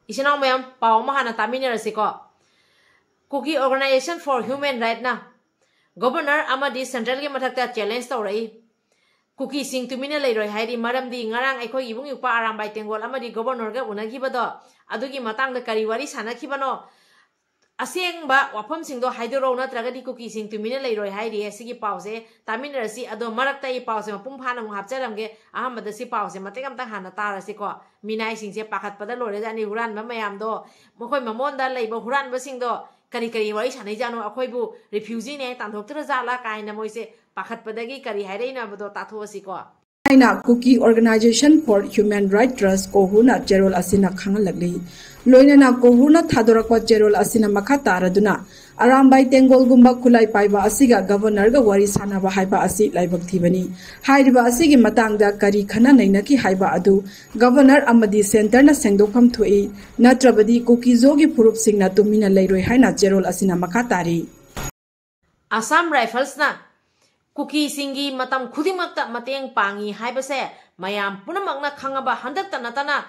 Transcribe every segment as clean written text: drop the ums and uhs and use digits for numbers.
Isinang mayam pau mahana taminarasiko. Kuki Organization for Human Rights na governor amadi central gi mathakta challenge taurai. Kuki sing tumina leiroi hairi maramdi ngarang aikoi ibung yupa arambai tengol amadi governor ga unagibado adugi matangda kari wari sanakibano asengba wafam singdo haidoro natragadi kuki sing tumina leiroi hairi asigi pause taminarasi ado marakta I pause mapum phana mu hapcharamge ahamada si pause matekam ta hana tarasi ko minai singse pakhat pada lore jani huran mamayam do mokoi mamonda leibo huran ba singdo kari kari wari sanai jano akoibu refugee ne tanthoktra jala kaina moise pakhat padagi kari hairena bado tathuasi ko Aina Kuki Organization for Human Rights Trust kohuna jerol asina khangalagli loinna kohuna thadorakwa jerol asina makataraduna arambai tengol gumba khulai paiba asiga governor ga wari sanaba haiba asi laibak thibani haiba asigi matangda kari khana nainaki haiba adu governor amadi center na sengdokam thoi natrabadi Kuki zogi purup singna tumina leiroi haina jerol asina makatari Assam Rifles na Kuki singi matam khudimakta mateng pangi haibase mayam punamakna khangaba handakta natana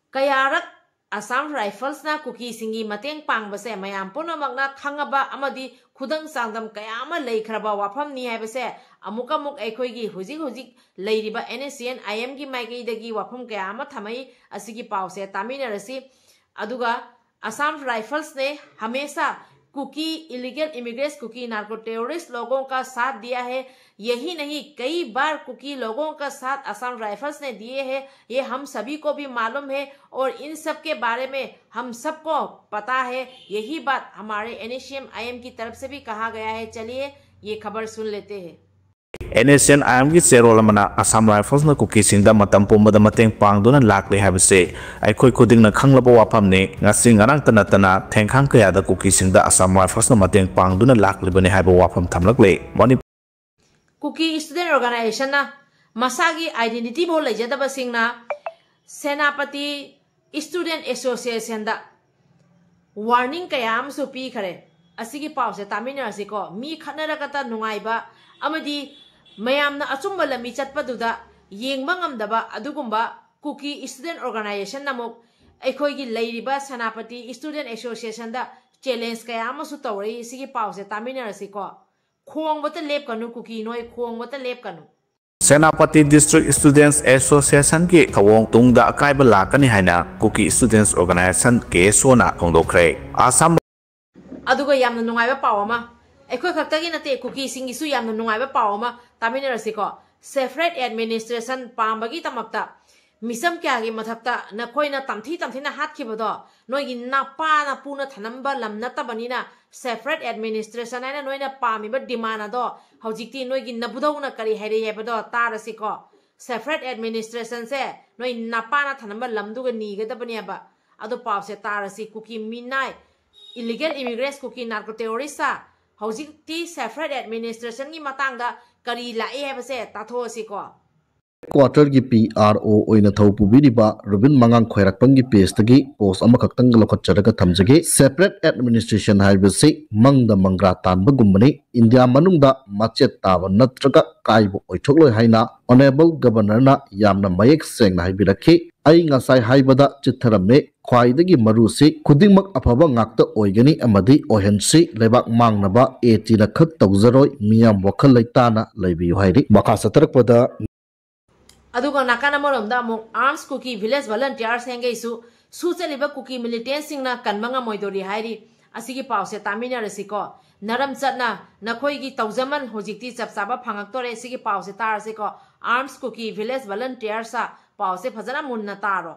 kayarak Assam Rifles na Kuki singi mateng pangbase mayam punamakna khangaba amadi khudang sangdam kayama leikhraba wafam ni haibase amukamuk aikhoigi hujik leiriba NSCN IM gi maigi dagi wafam kayama thamai asigi pause taminarasi aduga Assam Rifles ने हमेशा Kuki illegal immigrants Kuki narco terrorist लोगों का साथ दिया है यही नहीं कई बार कुकी लोगों का साथ असम राइफल्स ने दिए हैं ये हम सभी को भी मालूम है और इन सब के बारे में हम सबको पता है यही बात हमारे NSCN IM की तरफ से भी कहा गया है चलिए ये खबर सुन लेते हैं NSCN IM की चेरोल मना असम राइफल्स न कुकी सिंगदा मतम पुमद मतेंग पांगदुना लाकले हाबसे आइखोय खुदिंग न खंगलबो वाफामने ngasing ngarang tanatana thengkhang kaya da kuki singda asam rifles na mateng pangduna laklibane haiba wafam thamlakle mani Kuki student organization na masagi identity bo lejadaba singna senapati student association da warning kayam su pi khare asigi pause taminarasi ko mi khanaragata nungaiba amadi mayamna achumba lami chatpaduda yengba ngamdaba adugumba Kuki student organization namuk aikhoigi leiriba sanapati student association da challenge kaya amasu tawri sigi pause taminarasi ko khongbata lep kanu Kuki noi khongbata lep kanu Senapati District Students Association ki thawong tungda akaiba lakani haina Kuki Students Organization ke sona khongdokre Assam aduga yamna nungaiba pawama aikoi khaktagi nate Kuki singi su yamna nungaiba pawama taminarasi ko separate administration pambagi tamakta misam kya gi mathakta na khoina tamthina hat khibodo noigi napa na puna thanamba lamna tabanina separate administration aina noina pamiba demand ado hojikti noigi nabudona kari hairi hebado tarasi ko separate administration se noi napa na thanamba lamduga niga dabaniaba ado pause tarasi Kuki minai illegal immigrants Kuki narco terrorists hojikti separate administration gi matangda kari lai hebase tathosi ko Quarter ki PRO oina thau pubiriba Rubin Mangang Khairakpangi page tagi post ama khaktang lokhatcharaga thamjage separate administration haibase mangda mangra tanba gumbani India manungda machet tawa natraga kaibu oithokloi haina honorable governor na yamna mayek sengna haibirakhi ai ngasai haibada chitharame khwaidagi marusi khudingmak afaba ngakta oigani amadi ohensi lebak mangnaba etina khat tawzaroi miyam wakhal leitana leibi hairi makha satarakpada aduga nakana moromda amuk arms Kuki village volunteers hengeisu suchaliba Kuki militants singna kanmanga moidori hairi asigi pause taminarasi ko naram chatna nakhoigi tawjaman hojikti chapchaba phangaktore sigi pause tarasi ko arms Kuki village volunteers sa pause phajana munna taro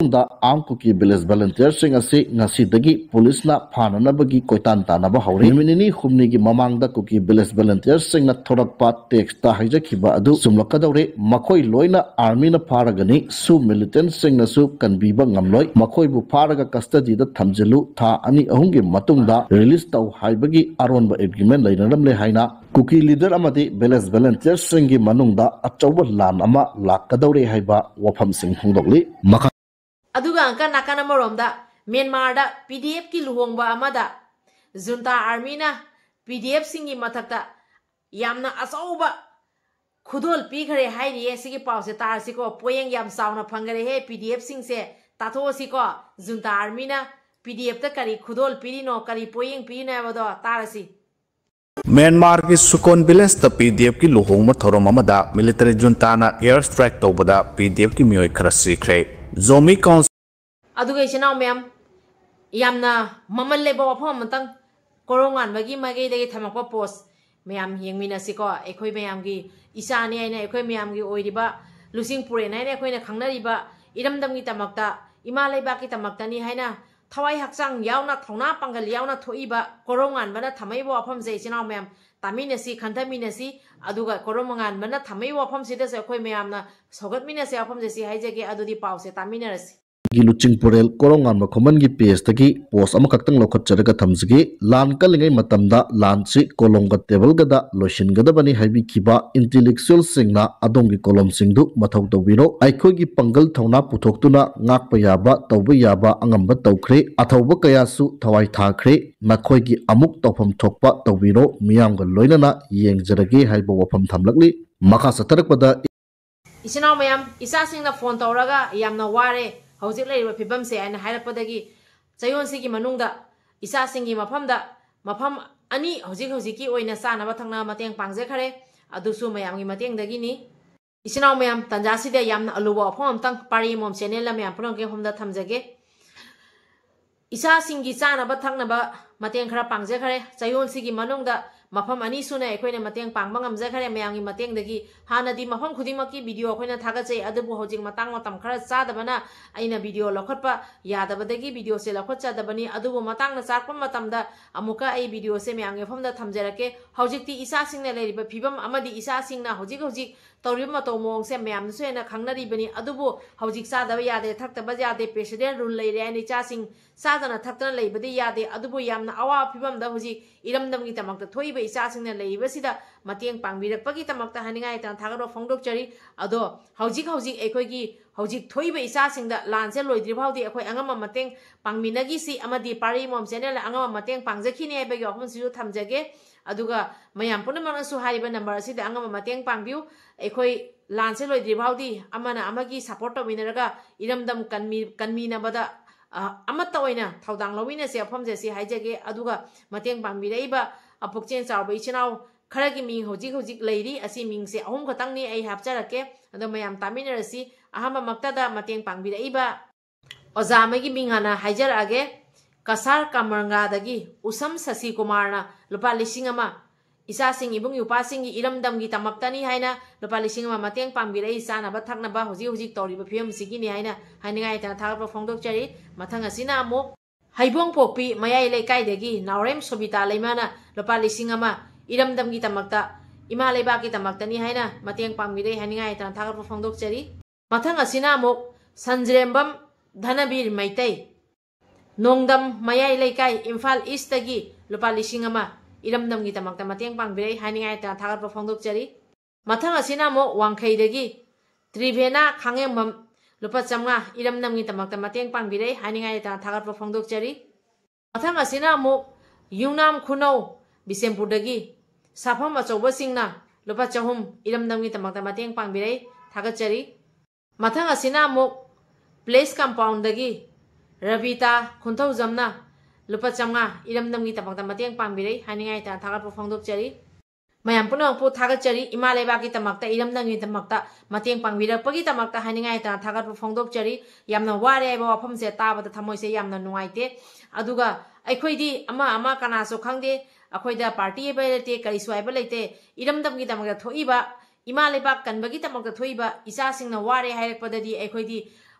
da armed Kuki village volunteers sing ase ngasi dagi police na phanana bagi koitan tanaba hauri minini khumni gi mamangda Kuki village volunteers sing na thorakpa text ta haijakhiba adu sumlakadore makhoi loina army na pharagani su militant sing na su kanbiba ngamloi makhoi bu pharaga custody da thamjilu tha ani ahum gi matungda release taw haibagi aronba agreement lainaram le haina Kuki leader amadi village volunteers sing gi manungda achawba lan ama lakadore haiba wafam sing hongdokli aduga angka nakana moromda Myanmar da PDF ki luhongba amada junta army na PDF singi mathakta yamna asauba khudol pi khare hairi sigi pause tarasi ko poyeng yam sauna phangare he PDF sing se ताथोसिको Junta आर्मीना PDF ता करी खुदोल पिरिनो करी पोयिंग पिरिनो एबदो तारसी Myanmar की सुकोन village the PDF की लुहोंग theorem अमदा military जुंताना air strike तौबदा PDF की मियोय खरा सिख्रे Zomi council अदुगे इचनाव ma'am यामना ममल लेबो वफम मतंग कोरोंगान बगी मगेदगी थमकपा post ma'am येंगमिनासिको एखोय मैमगी Isani आइना एखोय मैमगी ओइरिबा लुसिंग पुरेन हाइना एखोयना खंगनरिबा इरमदमगी तमकता इमा लेबाकी तमकतानी हाइना थवाई हक्सांग यावना थौना पंगल यावना थोइबा कोरोंगान बना थमैबो वफम से इचनाव मैम तामिनसी खंथमिनसी अदुगा कोरोंगान बना थमैबो वफम सिदस एखोय मैमना सौगतमिनसी वफम से हाइजेगे अदुदी पाउसे तामिनरसी Giluching Porel Korongan Makoman gi PS tagi post amakakang lokot charaga thamsigi lan kalingai matamda lan si kolomga table gada lotion gada bani haibi kiba intellectual singna adongi kolom singdu mathau tawbiro aikoi gi pangal thona puthokuna ngakpa yaba tawba yaba angamba tawkhre athauba kayasu thawai thakre nakhoi gi amuk tawpham thokpa tawbiro miyamga loinana yengjarage haibo wafam thamlakli makha satarakpada इचनाव ma'am इसा सिंगना phone तौरगा यामना वारे हौजिक लेरिबा फिबम से आइना हाइरपदगी चयोनसिगी मनुंगदा इसा सिंगी मफम अनि हौजिकी ओइना सानबा थंगना मतेंग पांगजे खरे अदुसु मैमगी मतेंगदगिनी इचनाव ma'am तंजासिदे यामना अलुबा अफम तंग पारी मोम चैनल ला मैम पुरंगे हमदा थमजगे इसा सिंगी सानबा थंगनबा मतेंग खरा पांगजे खरे चयोनसिगी मनुंगदा मफम अनि सुना एखोइना मतेंग पांगबा ngamje खरे मैमगी मतेंगदगी हानादी मफम खुदिमकी वीडियो अखोइना थागचे अदुबु हौजिक मतंग मतम खरा चादबना आइना वीडियो लखटपा यादबदगी वीडियो से लखटचादबनी अदुबु मतंगना चाकपा मतमदा अमुका आई वीडियो से मैमगी फमदा थमजरके हौजिकती इसा सिंगना लेरिबा फिबम अमदी इसा सिंगना हौजिक तौरिबा मतौ मोंग से मैमनसु एना खंगनरिबनी अदुबु हौजिक चादबा यादे थक्तबा यादे प्रेसिडेंट रूल लेरे आइना इचा सिंग चादना थक्तना लेबदि यादे अदुबु यामना अवा फिबमदा हौजिक इरमदमगी तमकता थोइबा इचा सिंगना लेरिबसिदा मतेंग पांगबिरकपगी तमकता हानिंगाय ता थागरो फोंगदोकचरी अदो हौजिक एखोइगी हौजिक थोइबा इचा सिंगदा लानसे लोइद्रि भाउदि एखोइ अंगमा मतेंग पांगमिनगी सी अमदि पारी मोम चैनल अंगमा मतेंग पांगजखिनि आइबगी अहमसिजु थमजगे अदुगा मयाम पुनमनसु हारिबा नंबर असिदा अंगमा मतेंग पांगबिउ एखोइ लानसे लोइद्रि भाउदि अमना अमगी सपोर्ट तौमिनरगा इरमदम कन्मीनबदा अमत्ता ओइना थौदांग लौमिनसे अफमजेसी हाइजगे अदुगा मतेंग पांगबिरैबा अपुकचेन चावबा इचनाव खरगी मिंग हौजिक लैरी असि मिंगसे अहुम खतंगनी आई हापचरके अदो मयाम तामिनरसी अहम मक्तदा मतेंग पांगबिरैबा ओजामगी मिंगाना हाइजरगे कसार कामरंगादगी उसम शशि कुमारना लुपा लिसिंग अमा इसा सिंग इबुंग युपासिंग इरमदमगी तमक्तनी हाइना लुपा लिसिंग अमा मतेंग पांगबिरई सानाबा थकनबा हौजिक तौरिबा फियम सिगिनी हाइना हाइनिंगाय ता थागपा फोंदोकचरी मथंग असिना अमु हाइबोंग पोपी मयाई लेकाइदगी नावरेम सोबिता लेमाना लुपा लिसिंग अमा इरमदमगी तमक्ता इमा लेबाकी तमक्तनी हाइना मतेंग पांगबिरई हाइनिंगाय ता थागपा फोंदोकचरी मथंग असिना अमु संजरेंबम धनबीर मैतै नोंगदम मयाई लेकाई इम्फाल ईस्टगी लुपा लिसिंग अमा इरमदमगी तमक्ता मतेंग पांगबिरई हाइनिंगाय ता थागपा फोंदोकचरी मथंग असिना अमु वांखैदगी त्रिभेना खांगेंबम लुपा चमगा इरमदमगी तमक्ता मतेंग पांगबिरई हाइनिंगाय ता थागपा फोंदोकचरी मथंग असिना अमु युनाम खुनौ बिसेमपुरदगी साफम अचौबसिंगना लुपा चहुम इरमदमगी तमक्ता मतेंग पांगबिरई थागचरी मथंग असिना अमु प्लेस कंपाउंडगी रविता खुंथौजमना लुपा चमगा इरमदमगी तमक्ता मतेंग पांगबिरई हाइनिंगाय ता थागपा फोंदोकचरी मयाम पुनमपु थागचरी इमा लेबाकी तमक्ता इरमदमगी तमक्ता मतेंग पांगबिरकपगी तमक्ता हाइनिंगाय ता थागपा फोंदोकचरी यामना वारे आइबा वफमसे ताबदा थमोइसे यामना नुंगाइते अदुगा अखोइदी अमा कनासो खंगदे अखोइदा पार्टी आइबा लेते करिसु आइबा लेते इरमदमगी तमक्ता थोइबा इमा लेबाक कनबगी तमक्ता थोइबा इसासिंगना वारे हाइरकपददी अखोइदी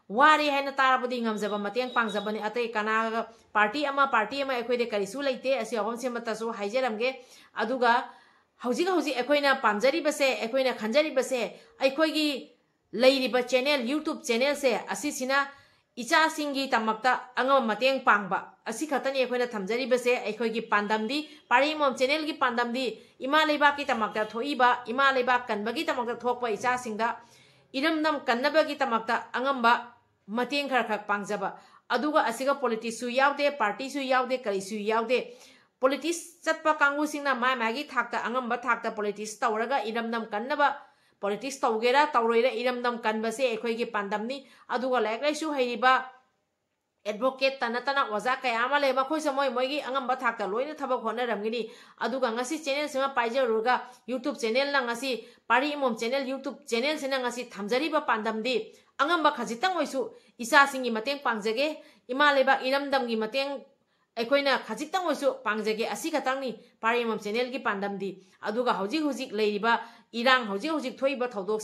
वारे हाइना ताराबदी ngamjaba mateng pangjabani atai kana party ama akhoi karisu leite asi ahom sematasu haijaramge aduga hauji ekhoina pamjari base ekhoina khanjari base akhoi gi leiriba channel YouTube channel se asi sina icha singi tamakta angam mateng pangba asi khatani ekhoina thamjari base akhoi gi pandamdi parimom channel gi pandamdi ima leiba ki tamakta thoiba ima leiba kanbagi tamakta thokpa icha singda iramnam kannabagi tamakta angamba mateng khar pangjaba aduga asiga politics su yaude party su yaude karisu yaude politics chatpa kangu singna magi thakta angamba thakta politics tawraga iramnam kannaba politics tawgera tawroira iramnam kanbase ekhoi gi pandamni aduga laiklaisu hairiba advocate tanatana waza kaya ama le makhoi se moi gi angamba thakta loina thabak hona ramgini aduga ngasi channel sima paijaruga YouTube channel na ngasi pari imom channel YouTube channel sina ngasi thamjari ba pandam di angamba khajitang oisu isa singi mateng pangjage ima leba iramdam gi mateng aikoina khajitang oisu pangjage asi khatangni pari imom channel gi pandam di aduga hojik leiba irang hojik thoiba thodok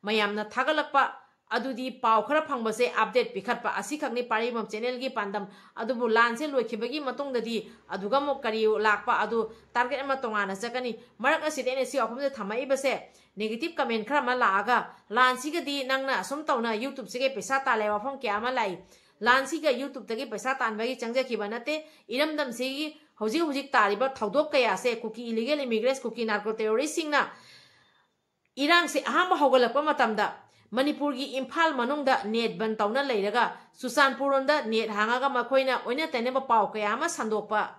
mayamna thagalakpa adudi pau khara phangbase update pikhatpa asi khakni parimam channel gi pandam adubu lanse loikhibagi matong dadi aduga mo kari lakpa adu target ama tongana sakani marak asidene si ofam thamai base negative comment khara ma laaga lansi ga di nangna sum tawna YouTube sige paisa tale wafam kya ma lai lansi ga YouTube tagi paisa tanbagi changja khibanate iramdam sigi hojik tariba thodok kaya se Kuki illegal immigrants Kuki narco terrorists singna irang se aham hogalakpa matamda Manipur gi Imphal manungda net ban tawna leiraga Susanpuronda net hangaga makoina oina teneba pau kaya ama sandokpa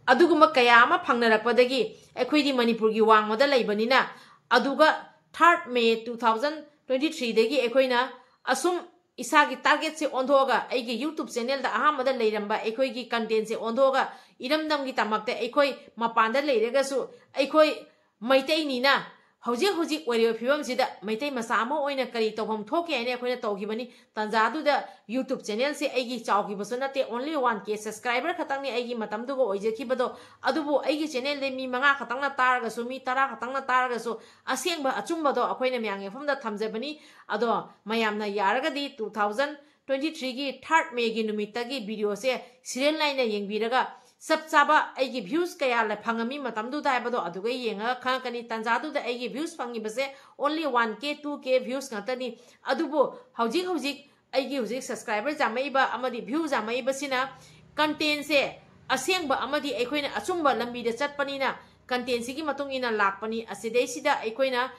aduguma kaya ama phangnarakpadagi ekhoi di Manipur gi wangmoda leibanina aduga 3rd May 2023 dagi ekhoina asum isagi target se ondhoga aigi YouTube channel da ahamada leiramba ekhoi gi content se ondhoga iramdam gi tamakte ekhoi mapanda leiraga su ekhoi maitai nina hojik wario phibam sida maitai masama oina kari tawham thoke ane akoina tawgibani tanjadu da YouTube channel se aigi chawgi basunate only 1k subscriber khatangni aigi matamdu go oijekibado adubu aigi channel de mi manga khatangna targa su mi tara khatangna targa su asengba achumbado akoina myange famda thamjabani ado mayamna yaraga di 2023 gi 3rd May gi numitagi video se serial line yengbiraga sab chaba aigi views kaya la phangami matamdu da bado aduga yenga khangkani tanjadu da aigi views phangi base only 1k 2k views ngatani adubo hojik aigi hojik subscriber jamai ba amadi views jamai basina content se asengba amadi aikoina achumba lambi da chatpanina content sigi matung ina lakpani asidai sida aikoina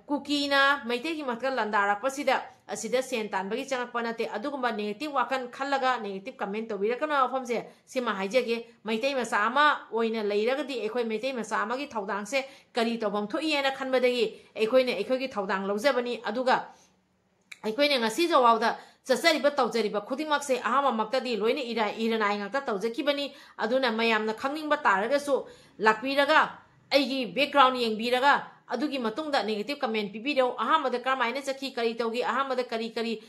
Kuki na maitegi matka landara pasida asida sentan bagi changak panate adugumba negative wakan khallaga negative comment to birakana ofam se sima haijege maitai masa ama oina leiragadi ekhoi maitai masa ama gi thaudang se kari tobam thoiena khanbadagi ekhoine ekhoi gi thaudang lawjabani aduga ekhoine ngasi jawawda chasariba tawjariba khudimak se ahama maktadi loine irana ngakta tawjakibani aduna mayamna khangingba taragasu lakpiraga aigi background yengbiraga adugi matungda negative comment pibiro ahamada karmaina chaki kari tawgi ahamada kari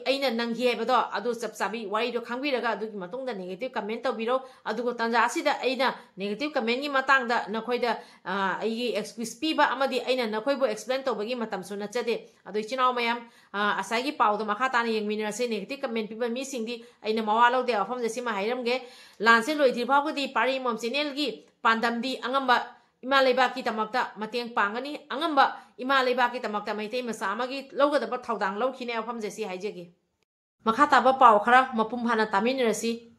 aina nanghi hebado adu sapsabi wari do khangbiraga adugi matungda negative comment tawbiro adugo tanja asida aina negative comment gi matangda nakhoida aigi excuse piba amadi aina nakhoibo explain tawbagi matam suna chade adu chinau mayam asagi pawdo makha tana yengminara se negative comment piba mi singdi aina mawalo de afam jesima hairamge lanse loidir phawgdi pari mom channel gi pandamdi angamba ima leibaki tamakta mateng pangani angamba ima leibaki tamakta maitai masa amagi logadaba thaudang lawkhine afam jesi haijegi makha taba paw khara mapum hana taminrasi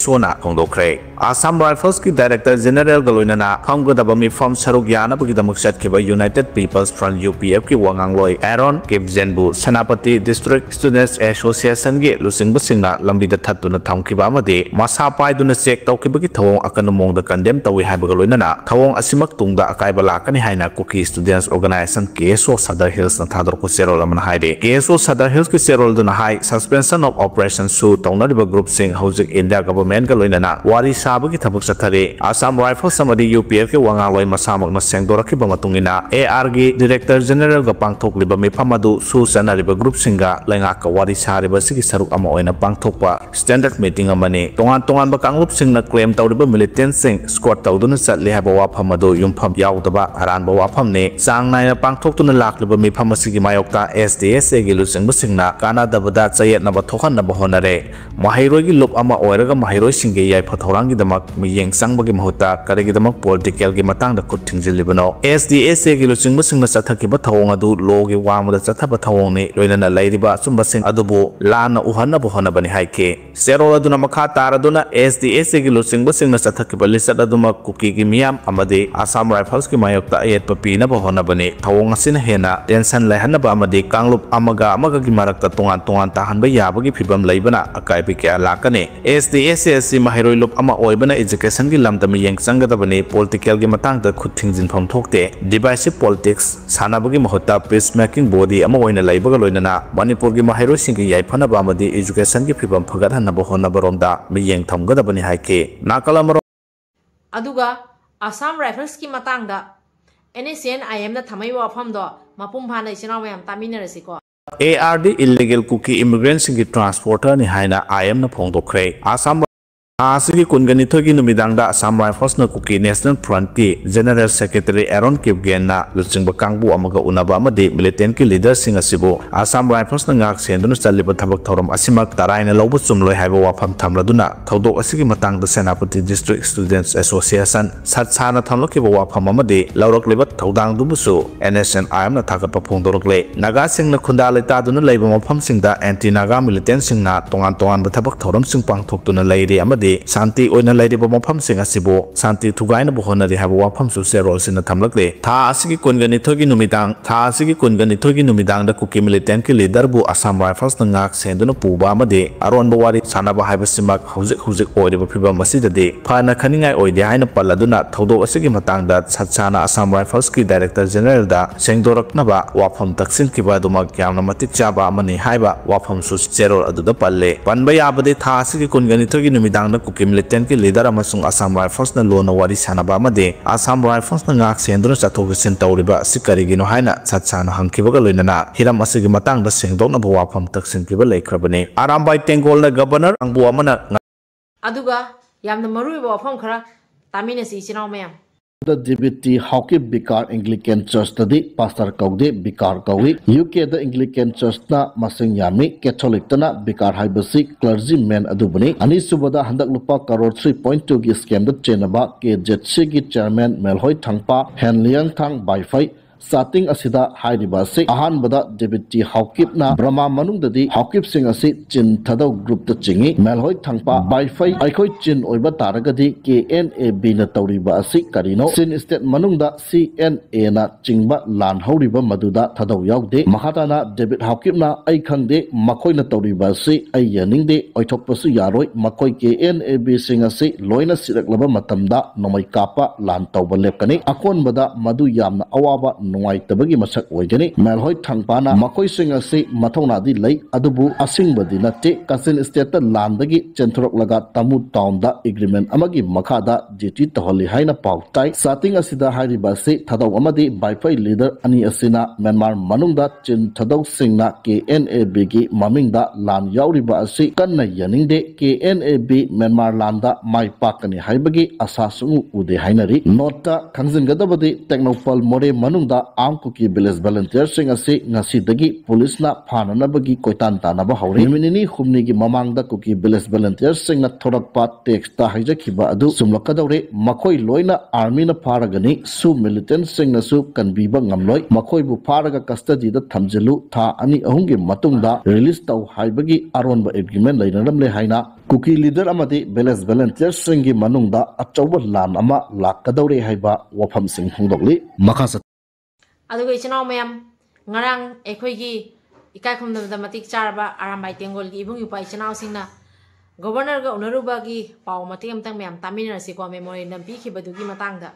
Sona Kongdokre. Assam Rifles ki Director General Loinna Kongdaba mi form Saruk Yana Bagi Damuksat Kiba United People's Front UPF ki Wangangloi Aaron Kipzenbu Sanapati District Students Association ge Lusing Basingna Lambi da Tatuna Tamkiba Made Masa Pai Duna Sek Taukiba Tawong Akanamong the condemned Tawi Habagaloina Tawong Asimak Tungda Akaibalakani Haina Kuki Students Organization KSO Sadar Hills na Tador Kusero Laman Haide KSO Sadar Hills ki Serol Duna High Suspension of Operation Su Tawnariba Group Sing Hojik India Government loinna wari sabagi thabuk sathare Assam Rifles samadi UPF ke wangaloi masamak na sengdoraki bamatungina AR gi Director General ga pangthokliba mifamadu su sanariba group singa lenga ka wari sariba sigi saruk ama oina pangthokpa standard meeting amani tongan ba kanglup singna claim tawriba militant sing squad tawduna chatle haba wafamadu yumpham yaudaba aranba wafamne sang naina pangthoktuna lakliba mifamasi mayokta SDSA gi lusingba singna kanadabada chayetna ba thokhanna ba honare mahairoi gi lup ama oiraga mahairoi singe yai phathorangi damak miyeng sangbagi mahuta karigi damak political gi matang da khut thingjilibano SDSA gi lusingba singna chathaki ba thawong adu logi wamada chathaba thawong ni loinana lairiba chumba sing adubu lana uhanna bo hona bani haike sero aduna makha taraduna SDSA gi lusingba singna chathaki ba lisat aduma Kuki gi miyam amade Assam Rifles gi mayokta ayet papi na bo hona bani thawong asina hena tension laihanna ba amade kanglup amaga gi marakta tongan tahan ba yabagi phibam laibana akai bi kya lakane SDSA NSC Mahiroi Lup Ama Oibana Education gi lamda mi yang changadabani political gi matangda khuthingjin pham thokte divisive politics sanabagi mahota peacemaking body ama oina laibaga loinana Manipur gi Mahiroi singi yaifana bamadi education gi phibam phagathanna bohona baromda mi yang thamgadabani haike nakala aduga Assam Rifles ki matangda NSC IM na thamai wafam do mapum phana ichinaw mayam taminarasi ko ARD illegal Kuki immigrants की transporter ni haina IM na phongdokre Assam Asigi kungani thogi numidangda Assam Rifles na Kuki National Front ki General Secretary Aaron Kipgenna luchingba kangbu amaga unaba amadi militant ki leader singa sibu Assam Rifles na ngak senduna chaliba thabak thoram asimak taraina lawbu chumloi haiba wafam thamladuna thodok asigi matangda Senapati District Students Association satsana thamloki ba wafam amadi lawrak libat thodang dubusu NSN IM na thakatpa phongdorokle naga singna khunda leta duna leiba mafam singda anti naga militant singna tongan tongan ba thabak thoram sing pangthokduna leiri amadi Santi oina lairiba mafam sing asibo Santi thugaina bohona ri haba wafam su serol sina thamlakle tha asigi kungani thogi numidang da Kuki militant ki leader bu Assam Rifles na ngak senduna puba amadi aron bawari sanaba haiba simak hujik oiriba phiba masida de phana khaningai oide haina palladuna thodo asigi matangda satsana Assam Rifles ki Director General da sengdoraknaba wafam taksin ki baduma kyamna matik chaba amani haiba wafam su serol aduda palle panba yabade tha asigi kungani thogi numidang Kuki militant ki leader amasung Assam Rifles na lona wari sanaba amade Assam Rifles na ngak senduna chathogisin tawriba si karigi no haina satsana hangkibaga loinana hiram asigi matangda sengdokna ba wafam taksin kiba leikrabani Arambai Tengol na governor angbu amana aduga yamna marui ba wafam khara taminasi ichinaw mayam The DBT Hawkip Bikar Anglican Church tadi Pastor Kaude Bikar Kawi UK the Anglican Church na masing yami Catholic tana Bikar haibasi clergyman adubani ani subada handak lupa karor 3.2 gi scam da chenaba KJC gi chairman Melhoi Thangpa Henliang Thang Baifai Sating asida hairiba se ahan bada DBT Hawkip na Brahma manung dadi Hawkip sing asi chin thadau group ta chingi Melhoi Thangpa Baifai aikhoi chin oiba taragadi KNAB na tawriba asi karino sin state manung da CNA na chingba lan hauriba maduda thadau yaude mahata na David Hawkip na ai khangde makhoi na tawriba si ai yaningde oithokpasu yaroi makhoi KNAB sing asi loinna siraklaba matamda nomai kapa lan tawba lepkani akon bada madu yamna awaba nungai tabagi masak oigani Melhoi Thangpana makoi sing asi mathona di lei adubu asingbadi natte Kasin state ta landagi chenthorok laga tamu town da agreement amagi makhada GT taholi haina pautai sating asida hairiba se thadau amadi baifai leader ani asina Myanmar manungda chin thadau singna KNAB gi mamingda lan yauriba asi kanna yaningde KNAB Myanmar landa mai pakani haibagi asasungu ude hainari nota khangjingadabadi technopal more manungda Armed Kuki village volunteer sing asi ngasi dagi police na phananabagi koitan tanaba hauri minini humni gi mamangda Kuki village volunteer sing na thorakpa text ta haijakhiba adu sumlakadawre makhoi loina army na pharagani su militant sing na su kanbiba ngamloi makhoi bu pharaga custody da thamjilu tha ani ahungi matungda release taw haibagi aronba agreement leinaramle haina Kuki leader amadi village volunteer sing gi manungda achauba lan ama lakadawre haiba wafam sing hongdokli makhasa aduga ichinaw mayam ngarang ekhoigi ikai khomdamda matik charba Arambai Tengol gi ibung yupa ichinaw singna governor ga unaruba gi paw matik amtang mayam taminarasi ko memorandum pi khibadugi matangda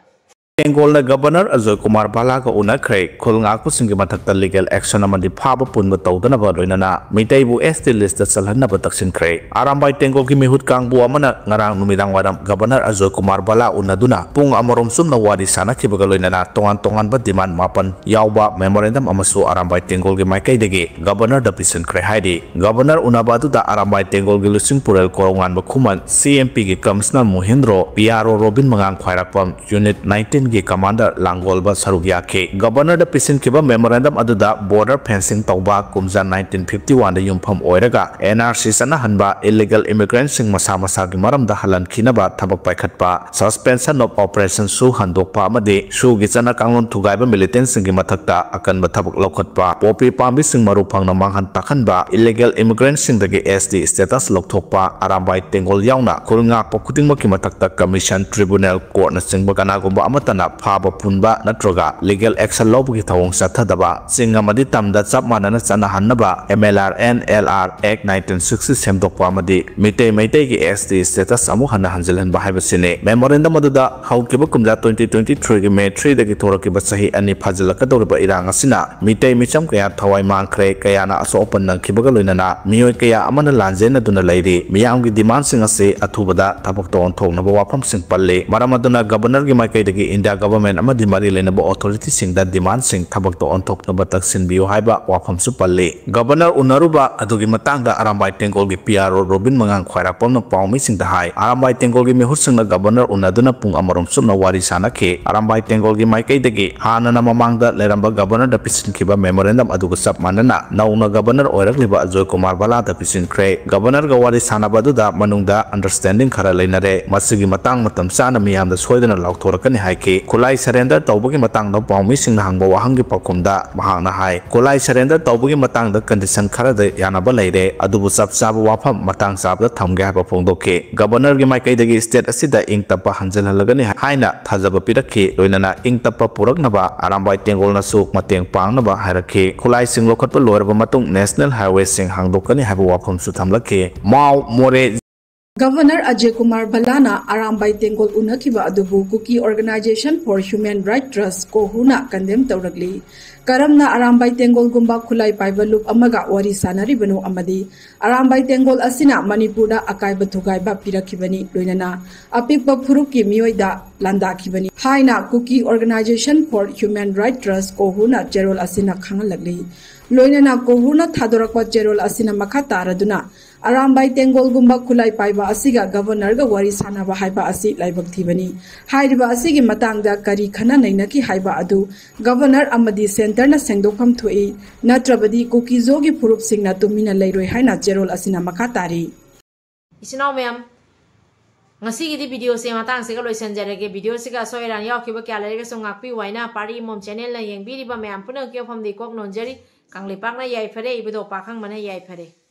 Tengol na governor Ajoy Kumar Bala ka unakre khulngak pusingi mathakta legal action amadi phaba punba tawdana ba roinana mitai bu ST list da salhanna ba taksin kre Arambai Tengol ki mihut kangbu amana ngarang numidang wadam governor Ajoy Kumar Bala unaduna pung amarom sumna wadi sana khibaga loinana tongan ba demand mapan yawba memorandum amasu Arambai Tengol ki maikai degi governor da pisin kre haidi governor unabadu da Arambai Tengol ki lusing purel korongan ba khuman CMP ki commissioner Mohindro PRO Robin mangang khairakpam unit 19 gi commander Langolba Sarugya ke governor da pisin kiba memorandum aduda border fencing tawba kumja 1951 da yumpham oiraga NRC sana hanba illegal immigrants sing masa gi maram da halan khinaba thabak paikhatpa suspension of operation su handokpa amade su gi chana kanglon thugaiba militant sing gi mathakta akan ba thabak lokhatpa popi pambi sing maru phangna manghan takhanba illegal immigrants sing dagi SD status lokthokpa Arambai Tengol yauna khulnga pokhuting ma ki mathakta commission tribunal court na singba kana gumba amata नत्तना फाब पुनबा नत्रगा legal action लौबगी थवोंग चथदबा सिंग अमदि तमदा चप मानना चनहन्नबा MLR/NLR Act 1960 सेमदोकपा अमदि मिटे मैटे की ST स्टेटस अमु हन्ना हंजलहनबा हाइबसिने मेमोरेंडम अदुदा हौकिबा कुमजा 2023 की May 3 दगी थोरकिबा सही अनि फाजलकदौरबा इरांग असिना मिटे मिचम कया थवाई मांखरे कयाना असोपन नंखिबगा लोइनना मियोय कया अमना लांजेन दुना लैरि मियामगी डिमांड सिंग असे अथुबदा थबक तोन थोंगनबा वाफम सिंग पल्ले मरमदुना गवर्नर की माइकैदगी इंडिया गवर्नमेंट अमदि मरि लेनबा अथॉरिटी सिंगदा डिमांड सिंग थबक तो ऑनथोकनबा तकसिनबियो हाइबा वाफम सु पल्ले गवर्नर उनरुबा अदुगी मतंगदा आरामबाई टेंगोल की PRO रोबिन मंगांग ख्वाइरापमना पाउमी सिंगदा हाय आरामबाई टेंगोल की मिहुरसिंगना गवर्नर उनदुना पुंग अमरोम सुमना वारी सानाखे आरामबाई टेंगोल की माइकैदगी हानना ममांगदा लेरंबा गवर्नर दा पिसिनखिबा मेमोरेंडम अदुगा सब मानना नौना गवर्नर ओइरकलिबा अजय कुमार बाला दा पिसिनख्रे गवर्नर गा वारी सानाबादुदा मनुंगदा अंडरस्टैंडिंग खरा लेनरे मसिगी मतंग मतम चाना मियामदा सोइदना लाउथोरकनि हाइके खुलाई सरेंडर तौबगी मतंगदा पाउमी सिंगना हांगबा वाहंगी पखुमदा महांगना हाय खुलाई सरेंडर तौबगी मतंगदा कंडीशन खरादे यानाबा लेरे अदुबु सब चाबा वाफम मतंग चाबदा थमगे हाबा फोंदोके गवर्नर की माइकैदगी स्टेट असिदा इंग तप्पा हंजलहलगनि हाइना थाजबा पिरखि लोइनना इंग तप्पा पुरकनबा आरामबाई टेंगोलनासु मतेंग पांगनबा हायरखे खुलाई सिंग लोखटपा लोरबा मतुंग नेशनल हाईवे सिंग हांगदोकनि हाबा वाफम सु थमलखे Maui more Governor Ajay Kumar Balana Arambai Tengol Unakiba Adubu Kuki Organization for Human Rights Trust Kohuna condemn Tauragli Karamna Arambai Tengol Gumba Kulai Paibalup Amaga Wari Sanari Banu Amadi Arambai Tengol Asina Manipura Akai Batugai Bapira Kibani Luinana Apikba Puruki Mioida Landa Kibani Haina Kuki Organization for Human Rights Trust Kohuna Gerol Asina Kangalagli Loinana Kohuna Thadorakwa Gerol Asina Makata Raduna Arambai Tengol Gumba Kulai Paiba Asiga Governor ga Wari Sanaba Haiba Asi Laibak Thibani Haiba Asigi Matangda Kari Khana Nainaki Haiba Adu Governor Amadi Center na Sengdokam Thui Natrabadi Kuki Zogi Purup Singh na Tumina Leiroi Haina Gerol Asina Makatari Isinaw ma'am ngasi gidi video se matang se ka loisan jarege video se ka soiran yaw kiba kya lere so ngakpi waina pari mom channel na yengbiri ba ma'am puna kyo pham di kok non jari kangli pak na yai phare ibedo pakhang mana yai phare